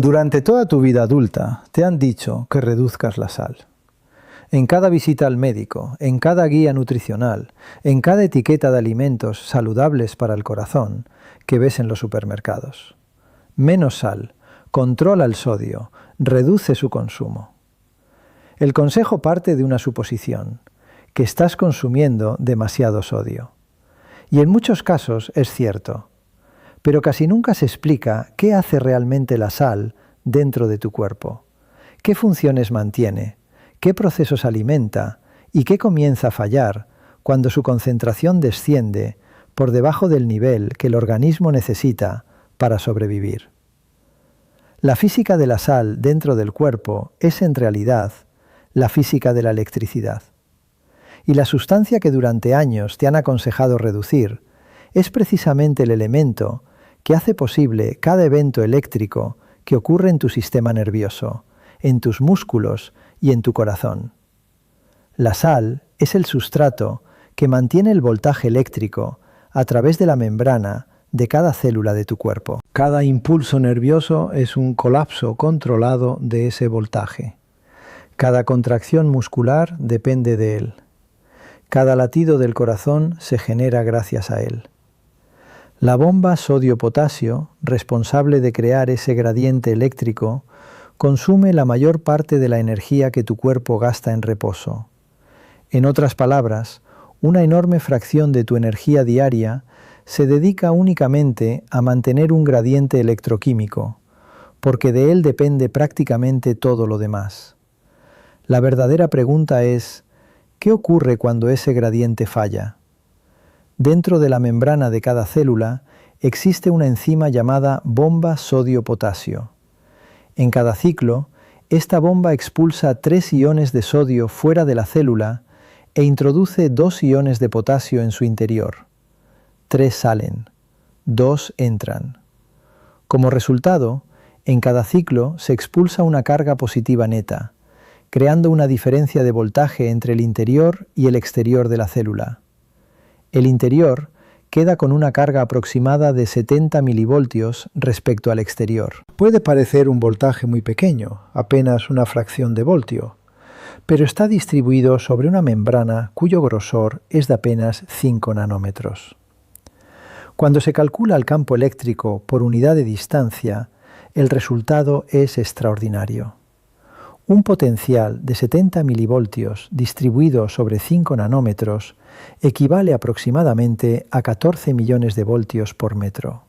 Durante toda tu vida adulta te han dicho que reduzcas la sal. En cada visita al médico, en cada guía nutricional, en cada etiqueta de alimentos saludables para el corazón que ves en los supermercados. Menos sal, controla el sodio, reduce su consumo. El consejo parte de una suposición, que estás consumiendo demasiado sodio. Y en muchos casos es cierto, pero casi nunca se explica qué hace realmente la sal dentro de tu cuerpo, qué funciones mantiene, qué procesos alimenta y qué comienza a fallar cuando su concentración desciende por debajo del nivel que el organismo necesita para sobrevivir. La física de la sal dentro del cuerpo es en realidad la física de la electricidad. Y la sustancia que durante años te han aconsejado reducir es precisamente el elemento que hace posible cada evento eléctrico que ocurre en tu sistema nervioso, en tus músculos y en tu corazón. La sal es el sustrato que mantiene el voltaje eléctrico a través de la membrana de cada célula de tu cuerpo. Cada impulso nervioso es un colapso controlado de ese voltaje. Cada contracción muscular depende de él. Cada latido del corazón se genera gracias a él. La bomba sodio-potasio, responsable de crear ese gradiente eléctrico, consume la mayor parte de la energía que tu cuerpo gasta en reposo. En otras palabras, una enorme fracción de tu energía diaria se dedica únicamente a mantener un gradiente electroquímico, porque de él depende prácticamente todo lo demás. La verdadera pregunta es, ¿qué ocurre cuando ese gradiente falla? Dentro de la membrana de cada célula existe una enzima llamada bomba sodio-potasio. En cada ciclo, esta bomba expulsa 3 iones de sodio fuera de la célula e introduce 2 iones de potasio en su interior. 3 salen, 2 entran. Como resultado, en cada ciclo se expulsa una carga positiva neta, creando una diferencia de voltaje entre el interior y el exterior de la célula. El interior queda con una carga aproximada de 70 milivoltios respecto al exterior. Puede parecer un voltaje muy pequeño, apenas una fracción de voltio, pero está distribuido sobre una membrana cuyo grosor es de apenas 5 nanómetros. Cuando se calcula el campo eléctrico por unidad de distancia, el resultado es extraordinario. Un potencial de 70 milivoltios distribuido sobre 5 nanómetros equivale aproximadamente a 14 millones de voltios por metro.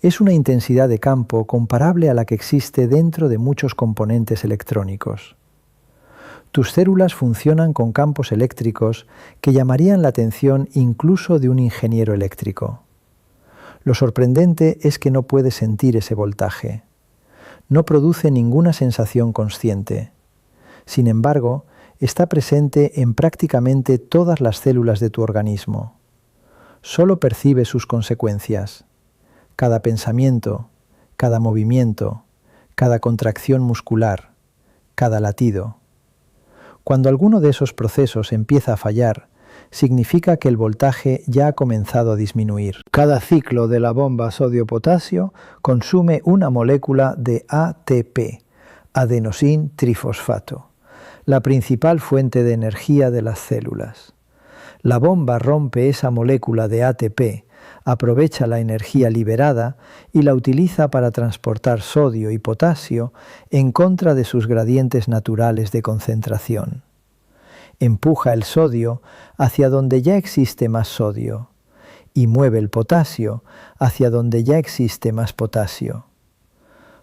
Es una intensidad de campo comparable a la que existe dentro de muchos componentes electrónicos. Tus células funcionan con campos eléctricos que llamarían la atención incluso de un ingeniero eléctrico. Lo sorprendente es que no puedes sentir ese voltaje. No produce ninguna sensación consciente. Sin embargo, está presente en prácticamente todas las células de tu organismo. Solo percibe sus consecuencias. Cada pensamiento, cada movimiento, cada contracción muscular, cada latido. Cuando alguno de esos procesos empieza a fallar, significa que el voltaje ya ha comenzado a disminuir. Cada ciclo de la bomba sodio-potasio consume una molécula de ATP, adenosin trifosfato, la principal fuente de energía de las células. La bomba rompe esa molécula de ATP, aprovecha la energía liberada y la utiliza para transportar sodio y potasio en contra de sus gradientes naturales de concentración. Empuja el sodio hacia donde ya existe más sodio y mueve el potasio hacia donde ya existe más potasio.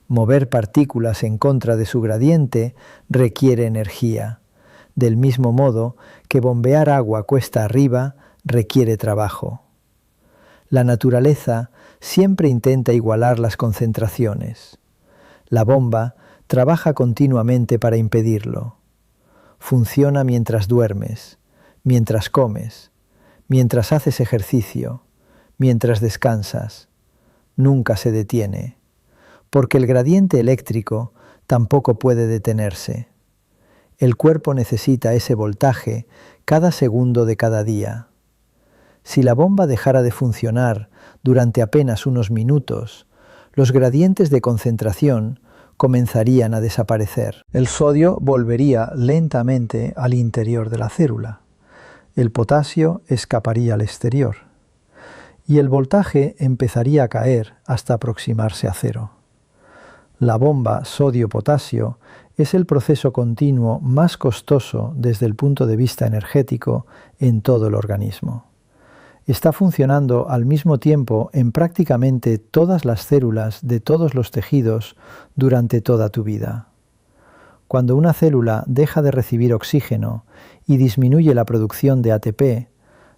Mover partículas en contra de su gradiente requiere energía, del mismo modo que bombear agua cuesta arriba requiere trabajo. La naturaleza siempre intenta igualar las concentraciones. La bomba trabaja continuamente para impedirlo. Funciona mientras duermes, mientras comes, mientras haces ejercicio, mientras descansas. Nunca se detiene, porque el gradiente eléctrico tampoco puede detenerse. El cuerpo necesita ese voltaje cada segundo de cada día. Si la bomba dejara de funcionar durante apenas unos minutos, los gradientes de concentración comenzarían a desaparecer. El sodio volvería lentamente al interior de la célula. El potasio escaparía al exterior. Y el voltaje empezaría a caer hasta aproximarse a cero. La bomba sodio-potasio es el proceso continuo más costoso desde el punto de vista energético en todo el organismo. Está funcionando al mismo tiempo en prácticamente todas las células de todos los tejidos durante toda tu vida. Cuando una célula deja de recibir oxígeno y disminuye la producción de ATP,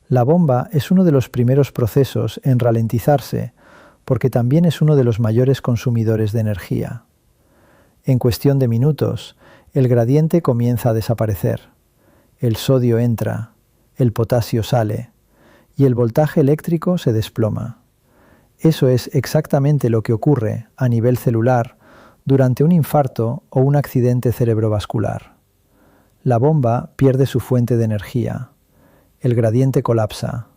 la bomba es uno de los primeros procesos en ralentizarse porque también es uno de los mayores consumidores de energía. En cuestión de minutos, el gradiente comienza a desaparecer. El sodio entra, el potasio sale y el voltaje eléctrico se desploma. Eso es exactamente lo que ocurre a nivel celular durante un infarto o un accidente cerebrovascular. La bomba pierde su fuente de energía, el gradiente colapsa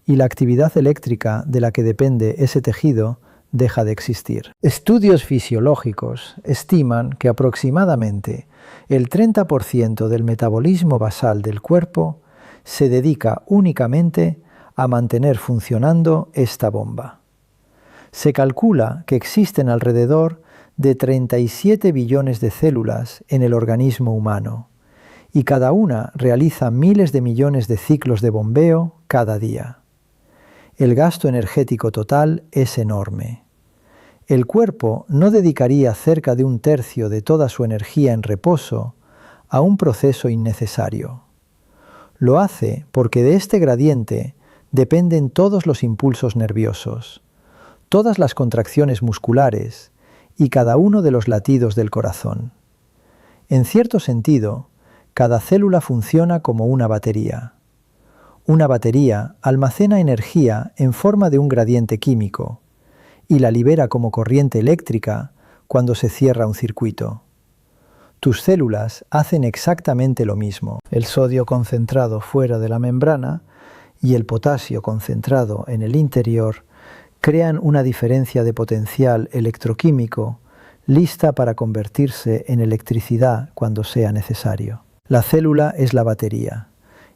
y la actividad eléctrica de la que depende ese tejido deja de existir. Estudios fisiológicos estiman que aproximadamente el 30% del metabolismo basal del cuerpo se dedica únicamente a mantener funcionando esta bomba. Se calcula que existen alrededor de 37 billones de células en el organismo humano y cada una realiza miles de millones de ciclos de bombeo cada día. El gasto energético total es enorme. El cuerpo no dedicaría cerca de un tercio de toda su energía en reposo a un proceso innecesario. Lo hace porque de este gradiente dependen todos los impulsos nerviosos, todas las contracciones musculares y cada uno de los latidos del corazón. En cierto sentido, cada célula funciona como una batería. Una batería almacena energía en forma de un gradiente químico y la libera como corriente eléctrica cuando se cierra un circuito. Tus células hacen exactamente lo mismo. El sodio concentrado fuera de la membrana y el potasio concentrado en el interior crean una diferencia de potencial electroquímico lista para convertirse en electricidad cuando sea necesario. La célula es la batería.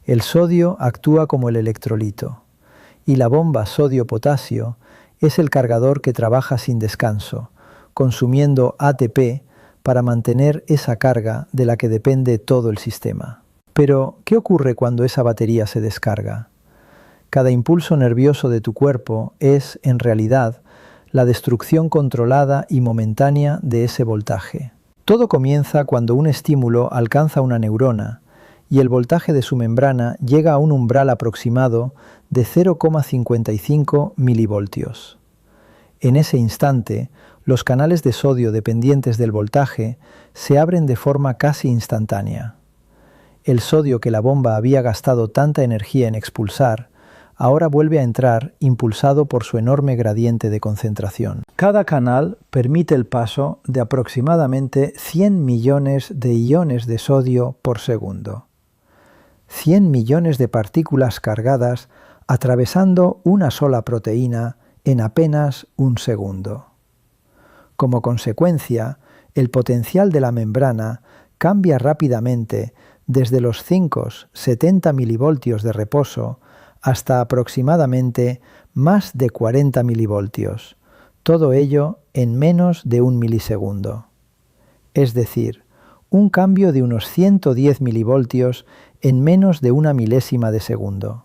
El sodio actúa como el electrolito y la bomba sodio-potasio es el cargador que trabaja sin descanso, consumiendo ATP para mantener esa carga de la que depende todo el sistema. Pero, ¿qué ocurre cuando esa batería se descarga? Cada impulso nervioso de tu cuerpo es, en realidad, la destrucción controlada y momentánea de ese voltaje. Todo comienza cuando un estímulo alcanza una neurona y el voltaje de su membrana llega a un umbral aproximado de 0,55 milivoltios. En ese instante, los canales de sodio dependientes del voltaje se abren de forma casi instantánea. El sodio que la bomba había gastado tanta energía en expulsar, ahora vuelve a entrar impulsado por su enorme gradiente de concentración. Cada canal permite el paso de aproximadamente 100 millones de iones de sodio por segundo. 100 millones de partículas cargadas atravesando una sola proteína en apenas un segundo. Como consecuencia, el potencial de la membrana cambia rápidamente desde los 70 milivoltios de reposo hasta aproximadamente más de 40 milivoltios, todo ello en menos de un milisegundo. Es decir, un cambio de unos 110 milivoltios en menos de una milésima de segundo.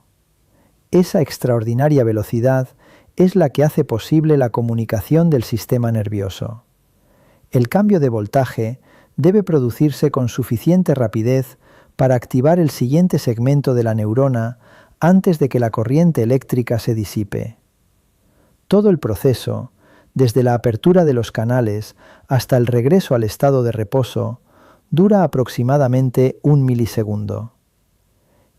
Esa extraordinaria velocidad es la que hace posible la comunicación del sistema nervioso. El cambio de voltaje debe producirse con suficiente rapidez para activar el siguiente segmento de la neurona antes de que la corriente eléctrica se disipe. Todo el proceso, desde la apertura de los canales hasta el regreso al estado de reposo, dura aproximadamente un milisegundo.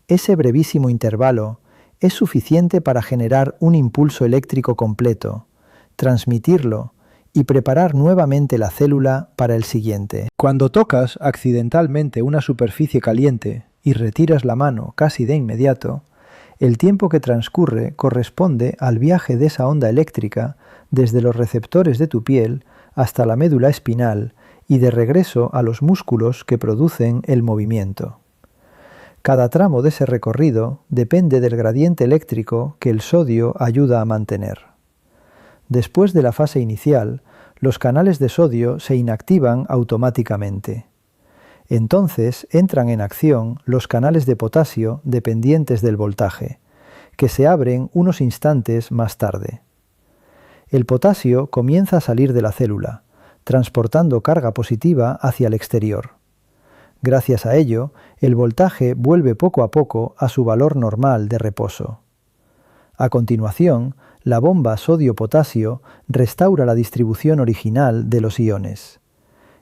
Ese brevísimo intervalo es suficiente para generar un impulso eléctrico completo, transmitirlo y preparar nuevamente la célula para el siguiente. Cuando tocas accidentalmente una superficie caliente y retiras la mano casi de inmediato, el tiempo que transcurre corresponde al viaje de esa onda eléctrica desde los receptores de tu piel hasta la médula espinal y de regreso a los músculos que producen el movimiento. Cada tramo de ese recorrido depende del gradiente eléctrico que el sodio ayuda a mantener. Después de la fase inicial, los canales de sodio se inactivan automáticamente. Entonces entran en acción los canales de potasio dependientes del voltaje, que se abren unos instantes más tarde. El potasio comienza a salir de la célula, transportando carga positiva hacia el exterior. Gracias a ello, el voltaje vuelve poco a poco a su valor normal de reposo. A continuación, la bomba sodio-potasio restaura la distribución original de los iones.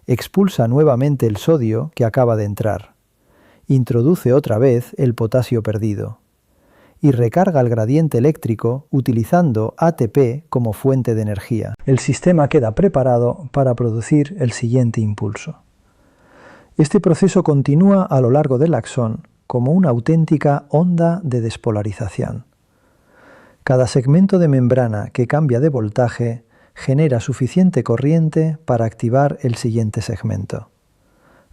Expulsa nuevamente el sodio que acaba de entrar. Introduce otra vez el potasio perdido. Y recarga el gradiente eléctrico utilizando ATP como fuente de energía. El sistema queda preparado para producir el siguiente impulso. Este proceso continúa a lo largo del axón como una auténtica onda de despolarización. Cada segmento de membrana que cambia de voltaje genera suficiente corriente para activar el siguiente segmento.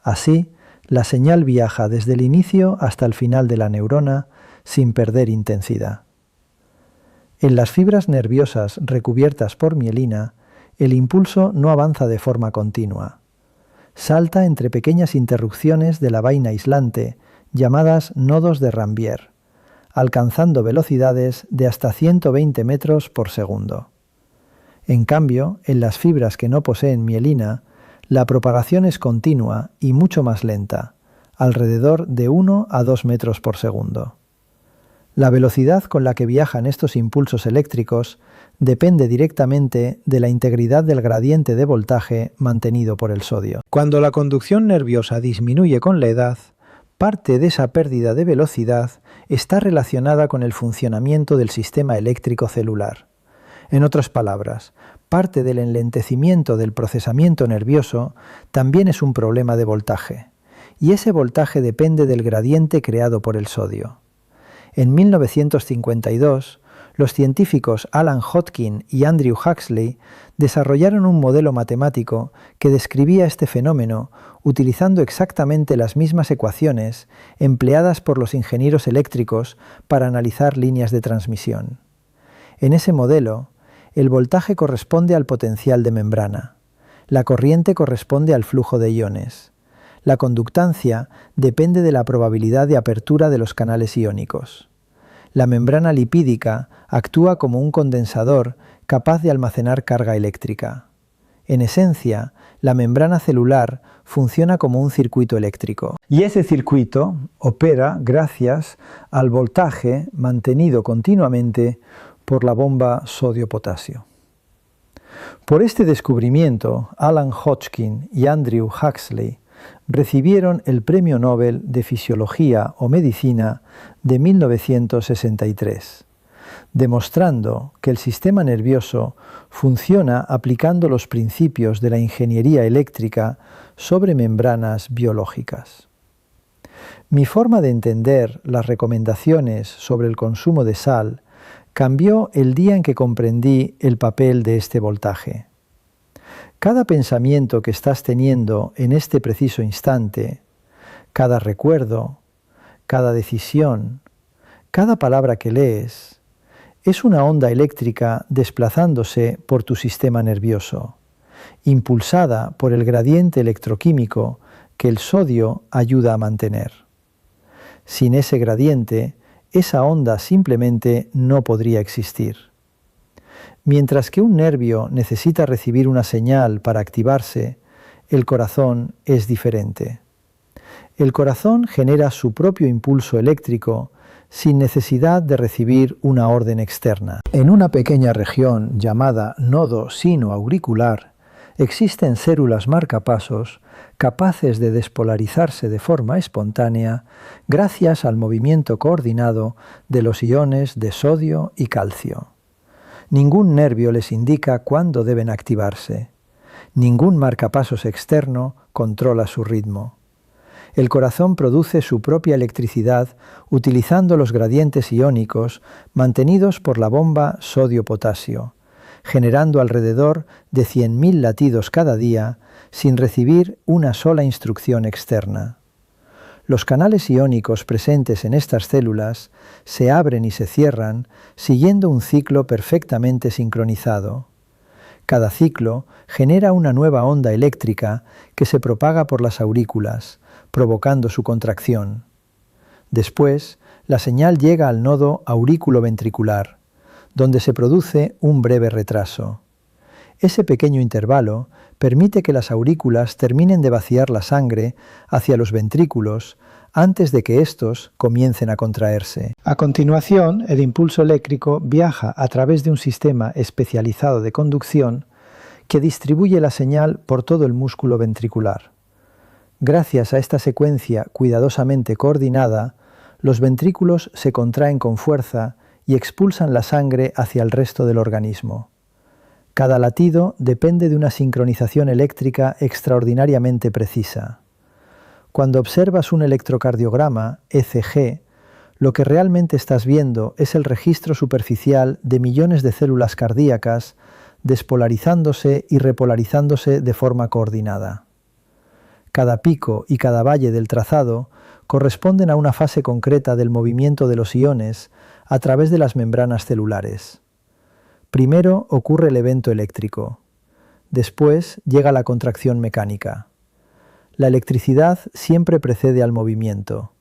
Así, la señal viaja desde el inicio hasta el final de la neurona sin perder intensidad. En las fibras nerviosas recubiertas por mielina, el impulso no avanza de forma continua. Salta entre pequeñas interrupciones de la vaina aislante, llamadas nodos de Rambier, alcanzando velocidades de hasta 120 metros por segundo. En cambio, en las fibras que no poseen mielina, la propagación es continua y mucho más lenta, alrededor de 1 a 2 metros por segundo. La velocidad con la que viajan estos impulsos eléctricos depende directamente de la integridad del gradiente de voltaje mantenido por el sodio. Cuando la conducción nerviosa disminuye con la edad, parte de esa pérdida de velocidad está relacionada con el funcionamiento del sistema eléctrico celular. En otras palabras, parte del enlentecimiento del procesamiento nervioso también es un problema de voltaje, y ese voltaje depende del gradiente creado por el sodio. En 1952, los científicos Alan Hodgkin y Andrew Huxley desarrollaron un modelo matemático que describía este fenómeno utilizando exactamente las mismas ecuaciones empleadas por los ingenieros eléctricos para analizar líneas de transmisión. En ese modelo, el voltaje corresponde al potencial de membrana, la corriente corresponde al flujo de iones. La conductancia depende de la probabilidad de apertura de los canales iónicos. La membrana lipídica actúa como un condensador capaz de almacenar carga eléctrica. En esencia, la membrana celular funciona como un circuito eléctrico. Y ese circuito opera gracias al voltaje mantenido continuamente por la bomba sodio-potasio. Por este descubrimiento, Alan Hodgkin y Andrew Huxley recibieron el Premio Nobel de Fisiología o Medicina de 1963, demostrando que el sistema nervioso funciona aplicando los principios de la ingeniería eléctrica sobre membranas biológicas. Mi forma de entender las recomendaciones sobre el consumo de sal cambió el día en que comprendí el papel de este voltaje. Cada pensamiento que estás teniendo en este preciso instante, cada recuerdo, cada decisión, cada palabra que lees, es una onda eléctrica desplazándose por tu sistema nervioso, impulsada por el gradiente electroquímico que el sodio ayuda a mantener. Sin ese gradiente, esa onda simplemente no podría existir. Mientras que un nervio necesita recibir una señal para activarse, el corazón es diferente. El corazón genera su propio impulso eléctrico sin necesidad de recibir una orden externa. En una pequeña región llamada nodo sinoauricular existen células marcapasos capaces de despolarizarse de forma espontánea gracias al movimiento coordinado de los iones de sodio y calcio. Ningún nervio les indica cuándo deben activarse. Ningún marcapasos externo controla su ritmo. El corazón produce su propia electricidad utilizando los gradientes iónicos mantenidos por la bomba sodio-potasio, generando alrededor de 100.000 latidos cada día sin recibir una sola instrucción externa. Los canales iónicos presentes en estas células se abren y se cierran siguiendo un ciclo perfectamente sincronizado. Cada ciclo genera una nueva onda eléctrica que se propaga por las aurículas, provocando su contracción. Después, la señal llega al nodo aurículo-ventricular, donde se produce un breve retraso. Ese pequeño intervalo permite que las aurículas terminen de vaciar la sangre hacia los ventrículos antes de que éstos comiencen a contraerse. A continuación, el impulso eléctrico viaja a través de un sistema especializado de conducción que distribuye la señal por todo el músculo ventricular. Gracias a esta secuencia cuidadosamente coordinada, los ventrículos se contraen con fuerza y expulsan la sangre hacia el resto del organismo. Cada latido depende de una sincronización eléctrica extraordinariamente precisa. Cuando observas un electrocardiograma, ECG, lo que realmente estás viendo es el registro superficial de millones de células cardíacas despolarizándose y repolarizándose de forma coordinada. Cada pico y cada valle del trazado corresponden a una fase concreta del movimiento de los iones a través de las membranas celulares. Primero ocurre el evento eléctrico. Después llega la contracción mecánica. La electricidad siempre precede al movimiento,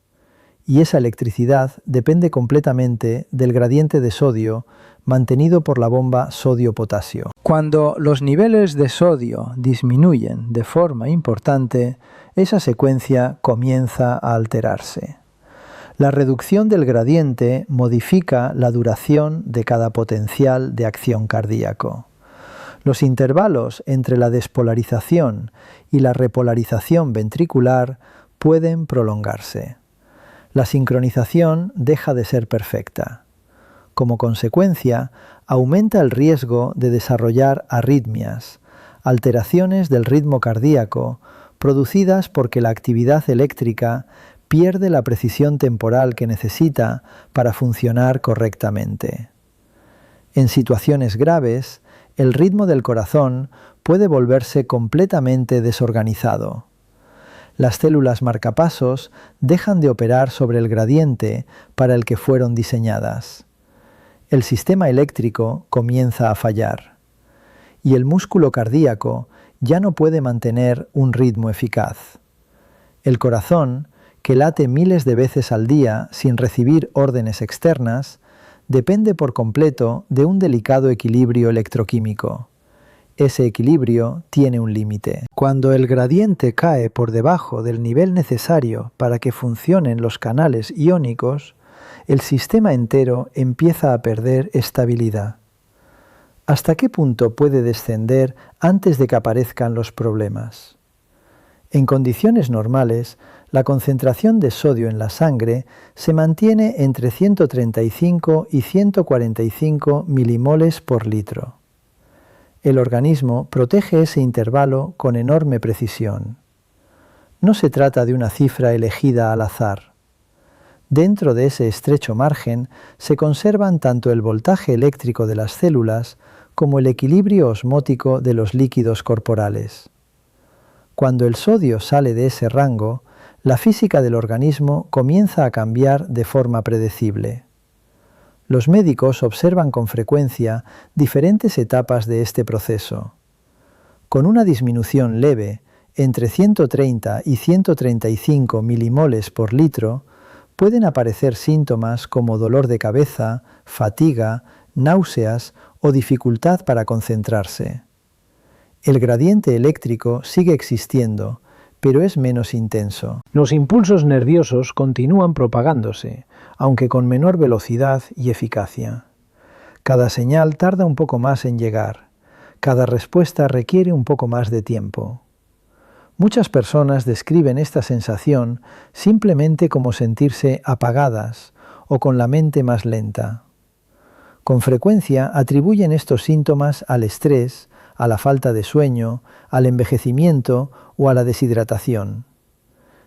y esa electricidad depende completamente del gradiente de sodio mantenido por la bomba sodio-potasio. Cuando los niveles de sodio disminuyen de forma importante, esa secuencia comienza a alterarse. La reducción del gradiente modifica la duración de cada potencial de acción cardíaco. Los intervalos entre la despolarización y la repolarización ventricular pueden prolongarse. La sincronización deja de ser perfecta. Como consecuencia, aumenta el riesgo de desarrollar arritmias, alteraciones del ritmo cardíaco, producidas porque la actividad eléctrica pierde la precisión temporal que necesita para funcionar correctamente. En situaciones graves, el ritmo del corazón puede volverse completamente desorganizado. Las células marcapasos dejan de operar sobre el gradiente para el que fueron diseñadas. El sistema eléctrico comienza a fallar, y el músculo cardíaco ya no puede mantener un ritmo eficaz. El corazón, que late miles de veces al día sin recibir órdenes externas, depende por completo de un delicado equilibrio electroquímico. Ese equilibrio tiene un límite. Cuando el gradiente cae por debajo del nivel necesario para que funcionen los canales iónicos, el sistema entero empieza a perder estabilidad. ¿Hasta qué punto puede descender antes de que aparezcan los problemas? En condiciones normales, la concentración de sodio en la sangre se mantiene entre 135 y 145 milimoles por litro. El organismo protege ese intervalo con enorme precisión. No se trata de una cifra elegida al azar. Dentro de ese estrecho margen se conservan tanto el voltaje eléctrico de las células como el equilibrio osmótico de los líquidos corporales. Cuando el sodio sale de ese rango, la física del organismo comienza a cambiar de forma predecible. Los médicos observan con frecuencia diferentes etapas de este proceso. Con una disminución leve, entre 130 y 135 milimoles por litro, pueden aparecer síntomas como dolor de cabeza, fatiga, náuseas o dificultad para concentrarse. El gradiente eléctrico sigue existiendo, pero es menos intenso. Los impulsos nerviosos continúan propagándose, aunque con menor velocidad y eficacia. Cada señal tarda un poco más en llegar. Cada respuesta requiere un poco más de tiempo. Muchas personas describen esta sensación simplemente como sentirse apagadas o con la mente más lenta. Con frecuencia atribuyen estos síntomas al estrés, a la falta de sueño, al envejecimiento o a la deshidratación.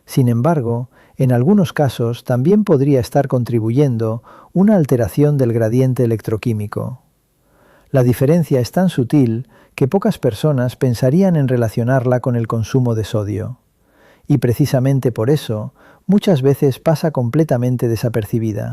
Sin embargo, en algunos casos también podría estar contribuyendo una alteración del gradiente electroquímico. La diferencia es tan sutil que pocas personas pensarían en relacionarla con el consumo de sodio. Y precisamente por eso, muchas veces pasa completamente desapercibida.